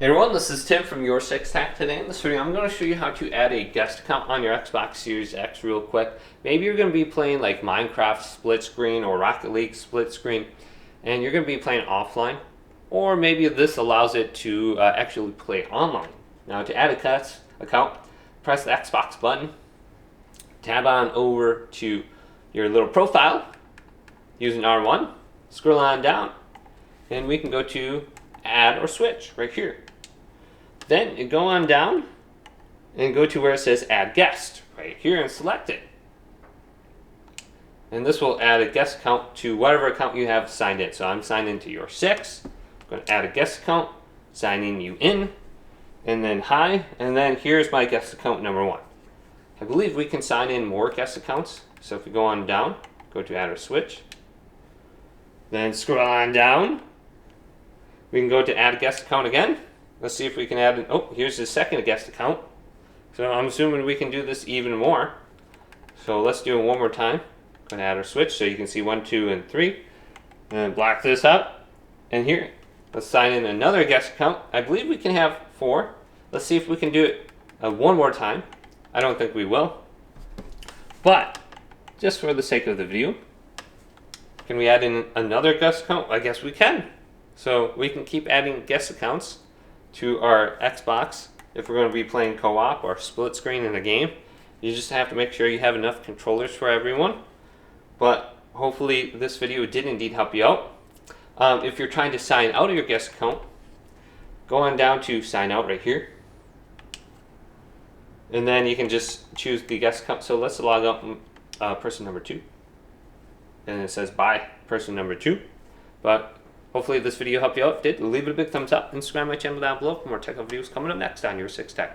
Hey everyone, this is Tim from YourSixTech. Today in this video, I'm going to show you how to add a guest account on your Xbox Series X real quick. Maybe you're going to be playing like Minecraft split screen or Rocket League split screen, and you're going to be playing offline. Or maybe this allows it to actually play online. Now to add a guest account, press the Xbox button, tab on over to your little profile using R1, scroll on down, and we can go to add or switch right here. Then you go on down and go to where it says add guest right here and select it. And this will add a guest account to whatever account you have signed in. So I'm signed into YourSix. I'm going to add a guest account, signing you in, and then hi, and then here's my guest account number 1. I believe we can sign in more guest accounts. So if we go on down, go to add or switch, then scroll on down, we can go to add a guest account again. Let's see if we can add oh, here's the second guest account. So I'm assuming we can do this even more. So let's do it one more time. Go to add or switch so you can see 1, 2, and 3. And block this up. And here, let's sign in another guest account. I believe we can have 4. Let's see if we can do it one more time. I don't think we will. But, just for the sake of the video, can we add in another guest account? I guess we can. So we can keep adding guest accounts to our Xbox if we're going to be playing co-op or split screen in a game. You just have to make sure you have enough controllers for everyone. But hopefully this video did indeed help you out. If you're trying to sign out of your guest account, go on down to sign out right here. And then you can just choose the guest account. So let's log out person number 2. And it says bye person number 2. But hopefully this video helped you out. If it did, leave it a big thumbs up and subscribe to my channel down below for more tech videos coming up next on YourSixTech.